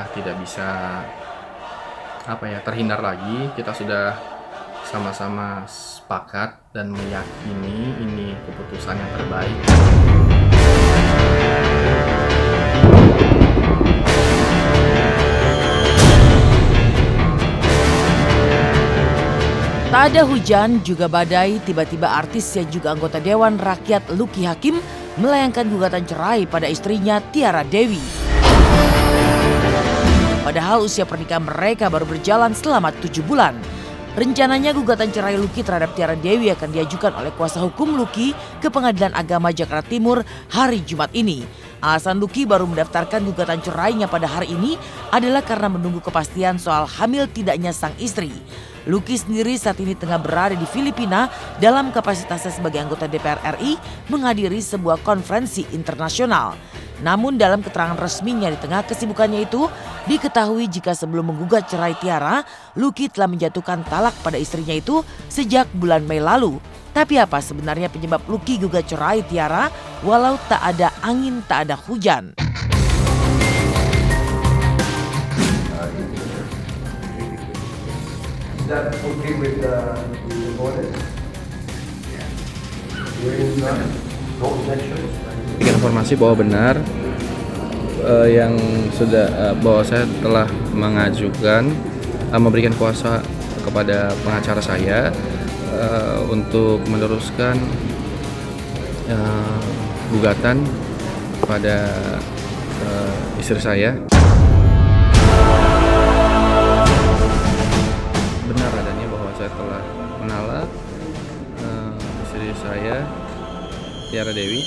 sudah tidak bisa terhindar lagi. Kita sudah sama-sama sepakat dan meyakini ini keputusan yang terbaik. Tak ada hujan, juga badai, tiba-tiba artis yang juga anggota Dewan Rakyat Lucky Hakim melayangkan gugatan cerai pada istrinya Tiara Dewi. Padahal usia pernikahan mereka baru berjalan selama 7 bulan. Rencananya gugatan cerai Lucky terhadap Tiara Dewi akan diajukan oleh kuasa hukum Lucky ke Pengadilan Agama Jakarta Timur hari Jumat ini. Alasan Lucky baru mendaftarkan gugatan cerainya pada hari ini adalah karena menunggu kepastian soal hamil tidaknya sang istri. Lucky sendiri saat ini tengah berada di Filipina dalam kapasitasnya sebagai anggota DPR RI menghadiri sebuah konferensi internasional. Namun dalam keterangan resminya di tengah kesibukannya itu, diketahui jika sebelum menggugat cerai Tiara, Lucky telah menjatuhkan talak pada istrinya itu sejak bulan Mei lalu. Tapi apa sebenarnya penyebab Lucky gugat cerai Tiara walau tak ada angin, tak ada hujan? That okay with the board? No objection. Informasi bahwa benar yang sudah bahwa saya telah mengajukan memberikan kuasa kepada pengacara saya untuk meneruskan gugatan kepada istri saya. Benar adanya bahwa saya telah menalak istri saya Tiara Dewi.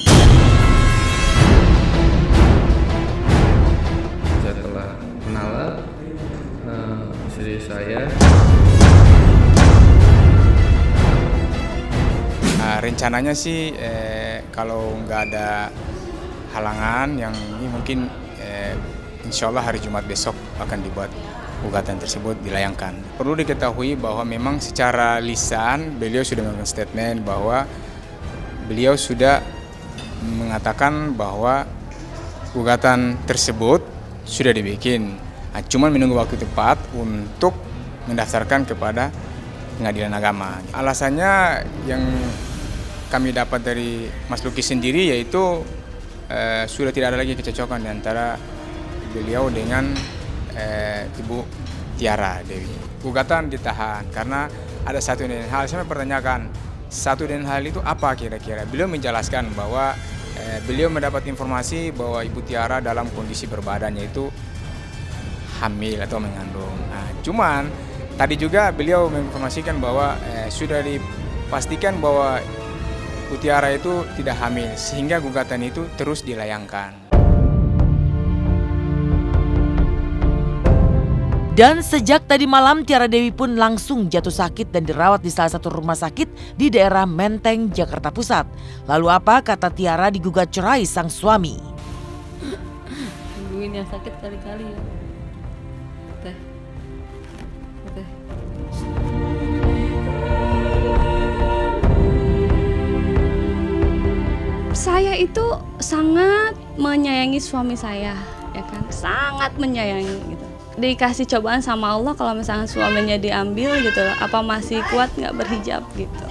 Saya telah menalak istri saya. Rencananya sih kalau nggak ada halangan yang ini mungkin insya Allah hari Jumat besok akan dibuat gugatan tersebut dilayangkan. Perlu diketahui bahwa memang secara lisan beliau sudah memberikan statement bahwa beliau sudah mengatakan bahwa gugatan tersebut sudah dibikin. Cuman menunggu waktu tepat untuk mendaftarkan kepada Pengadilan Agama. Alasannya yang kami dapat dari Mas Lucky sendiri yaitu sudah tidak ada lagi kecocokan di antara beliau dengan Ibu Tiara Dewi. Gugatan ditahan karena ada satu dan hal. Saya mempertanyakan satu dan hal itu apa kira-kira. Beliau menjelaskan bahwa beliau mendapat informasi bahwa Ibu Tiara dalam kondisi berbadan yaitu hamil atau mengandung. Cuman tadi juga beliau menginformasikan bahwa sudah dipastikan bahwa Ibu Tiara itu tidak hamil sehingga gugatan itu terus dilayangkan. Dan sejak tadi malam Tiara Dewi pun langsung jatuh sakit dan dirawat di salah satu rumah sakit di daerah Menteng, Jakarta Pusat. Lalu apa kata Tiara digugat cerai sang suami? Tungguin yang sakit kali-kali ya. Teh. Teh. Saya itu sangat menyayangi suami saya, ya kan? Sangat menyayangi gitu. Dikasih cobaan sama Allah kalau misalnya suaminya diambil gitu, apa masih kuat nggak berhijab gitu.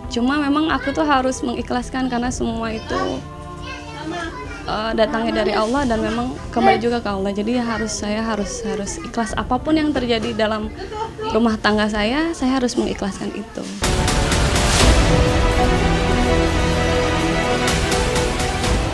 Cuma memang aku tuh harus mengikhlaskan karena semua itu datangnya dari Allah dan memang kembali juga ke Allah. Jadi saya harus ikhlas apapun yang terjadi dalam rumah tangga saya harus mengikhlaskan itu.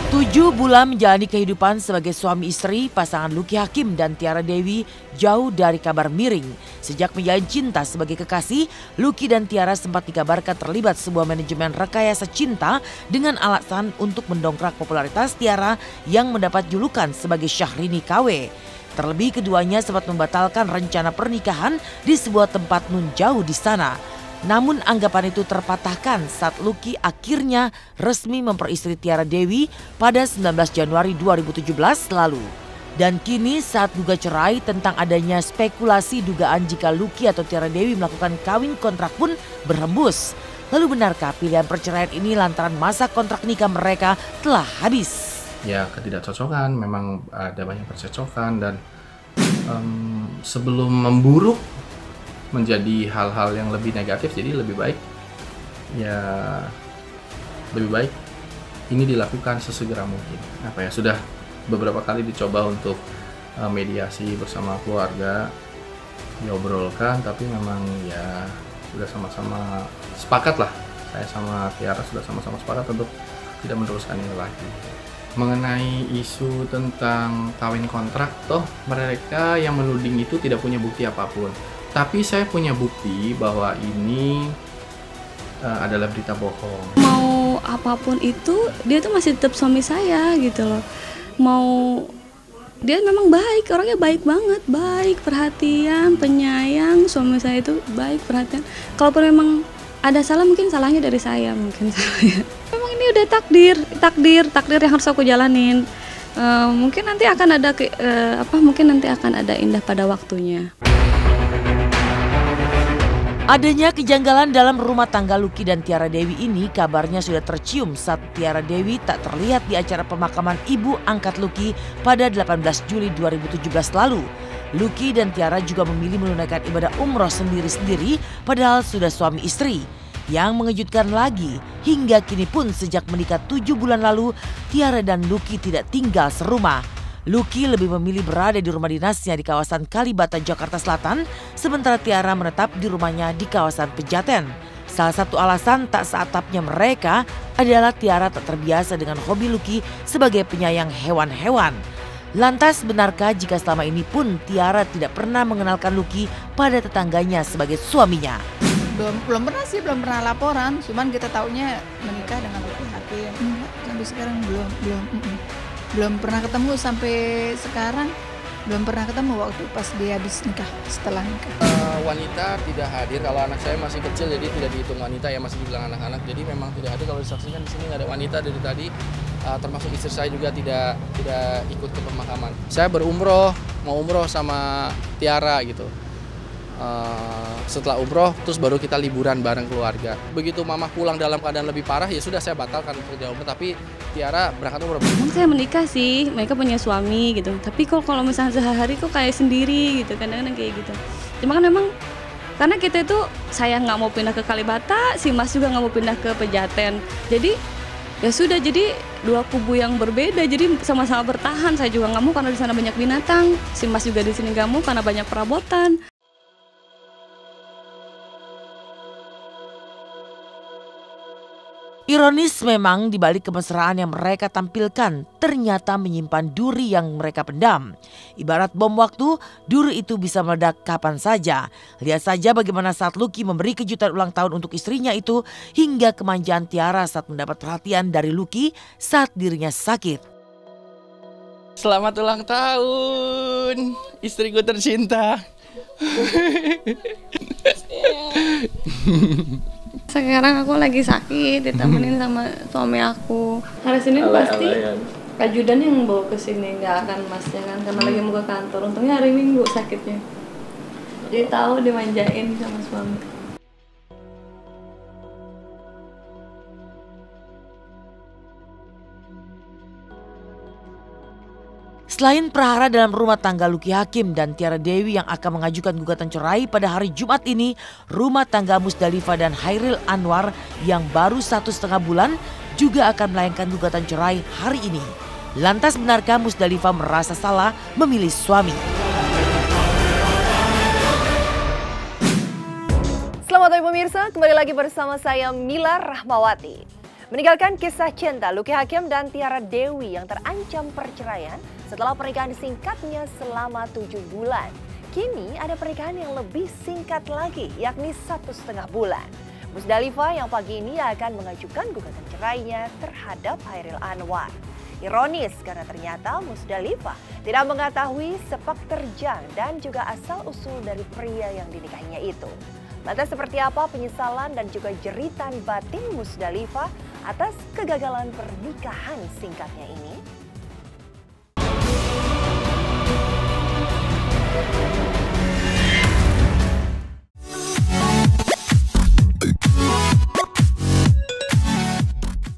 7 bulan menjalani kehidupan sebagai suami istri, pasangan Lucky Hakim dan Tiara Dewi jauh dari kabar miring. Sejak menjalin cinta sebagai kekasih, Lucky dan Tiara sempat dikabarkan terlibat sebuah manajemen rekayasa cinta dengan alasan untuk mendongkrak popularitas Tiara yang mendapat julukan sebagai Syahrini KW. Terlebih keduanya sempat membatalkan rencana pernikahan di sebuah tempat nun jauh di sana. Namun anggapan itu terpatahkan saat Lucky akhirnya resmi memperistri Tiara Dewi pada 19 Januari 2017 lalu. Dan kini saat gugat cerai tentang adanya spekulasi dugaan jika Lucky atau Tiara Dewi melakukan kawin kontrak pun berhembus. Lalu benarkah pilihan perceraian ini lantaran masa kontrak nikah mereka telah habis? Ya, ketidakcocokan, memang ada banyak percecokan dan sebelum memburuk menjadi hal-hal yang lebih negatif. Jadi lebih baik ini dilakukan sesegera mungkin. Sudah beberapa kali dicoba untuk mediasi bersama keluarga, diobrolkan, tapi memang ya sudah sama-sama sepakat lah. Saya sama Tiara sudah sama-sama sepakat untuk tidak meneruskan ini lagi. Mengenai isu tentang kawin kontrak, toh mereka yang menuding itu tidak punya bukti apapun. Tapi saya punya bukti bahwa ini adalah berita bohong. Mau apapun itu, dia tuh masih tetap suami saya gitu loh. Dia memang baik, orangnya baik banget, baik, perhatian, penyayang. Suami saya itu baik, perhatian. Kalaupun memang ada salah, mungkin salahnya dari saya, mungkin salahnya. Memang ini udah takdir yang harus aku jalanin. Mungkin nanti akan ada indah pada waktunya. Adanya kejanggalan dalam rumah tangga Lucky dan Tiara Dewi ini kabarnya sudah tercium saat Tiara Dewi tak terlihat di acara pemakaman ibu angkat Lucky pada 18 Juli 2017 lalu. Lucky dan Tiara juga memilih menunaikan ibadah umroh sendiri-sendiri padahal sudah suami istri. Yang mengejutkan lagi, hingga kini pun sejak menikah 7 bulan lalu, Tiara dan Lucky tidak tinggal serumah. Lucky lebih memilih berada di rumah dinasnya di kawasan Kalibata, Jakarta Selatan, sementara Tiara menetap di rumahnya di kawasan Pejaten. Salah satu alasan tak seatapnya mereka adalah Tiara tak terbiasa dengan hobi Lucky sebagai penyayang hewan-hewan. Lantas benarkah jika selama ini pun Tiara tidak pernah mengenalkan Lucky pada tetangganya sebagai suaminya? Belum pernah laporan, cuman kita taunya menikah dengan laki-laki. Sampai sekarang belum pernah ketemu sampai sekarang. Belum pernah ketemu waktu pas dia habis nikah, setelah nikah. Wanita tidak hadir, kalau anak saya masih kecil jadi tidak dihitung wanita ya, masih dibilang anak-anak. Jadi memang tidak hadir, kalau disaksikan di sini nggak ada wanita dari tadi. Termasuk istri saya juga tidak ikut ke pemakaman. Saya mau umroh sama Tiara gitu. Setelah umroh terus baru kita liburan bareng keluarga. Begitu mama pulang dalam keadaan lebih parah, ya sudah saya batalkan untuk umroh, tapi Tiara berangkat umroh. Emang saya menikah sih, mereka punya suami gitu. Tapi kalau misalnya sehari-hari kok kayak sendiri gitu, kadang-kadang kayak gitu. Cuma kan memang karena kita itu saya nggak mau pindah ke Kalibata, si Mas juga nggak mau pindah ke Pejaten. Jadi ya sudah, jadi dua kubu yang berbeda, jadi sama-sama bertahan. Saya juga nggak mau karena di sana banyak binatang, si Mas juga di sini nggak mau karena banyak perabotan. Ironis memang di balik kemesraan yang mereka tampilkan ternyata menyimpan duri yang mereka pendam. Ibarat bom waktu, duri itu bisa meledak kapan saja. Lihat saja bagaimana saat Lucky memberi kejutan ulang tahun untuk istrinya itu, hingga kemanjaan Tiara saat mendapat perhatian dari Lucky saat dirinya sakit. Selamat ulang tahun, istriku tercinta. Sekarang aku lagi sakit, ditemenin sama suami aku. Hari Senin pasti ajudan yang bawa ke sini, nggak akan Masnya kan, karena lagi mau ke kantor. Untungnya hari Minggu sakitnya, jadi tahu dimanjain sama suami. Selain perhara dalam rumah tangga Lucky Hakim dan Tiara Dewi yang akan mengajukan gugatan cerai pada hari Jumat ini, rumah tangga Musdalifah dan Hairil Anwar yang baru 1,5 bulan juga akan melayangkan gugatan cerai hari ini. Lantas benarkah Musdalifah merasa salah memilih suami? Selamat pagi pemirsa, kembali lagi bersama saya Mila Rahmawati. Meninggalkan kisah cinta Lucky Hakim dan Tiara Dewi yang terancam perceraian setelah pernikahan singkatnya selama 7 bulan. Kini ada pernikahan yang lebih singkat lagi, yakni 1,5 bulan. Musdalifah yang pagi ini akan mengajukan gugatan cerainya terhadap Hairil Anwar. Ironis karena ternyata Musdalifah tidak mengetahui sepak terjang dan juga asal-usul dari pria yang dinikahinya itu. Lantas seperti apa penyesalan dan juga jeritan batin Musdalifah atas kegagalan pernikahan singkatnya ini?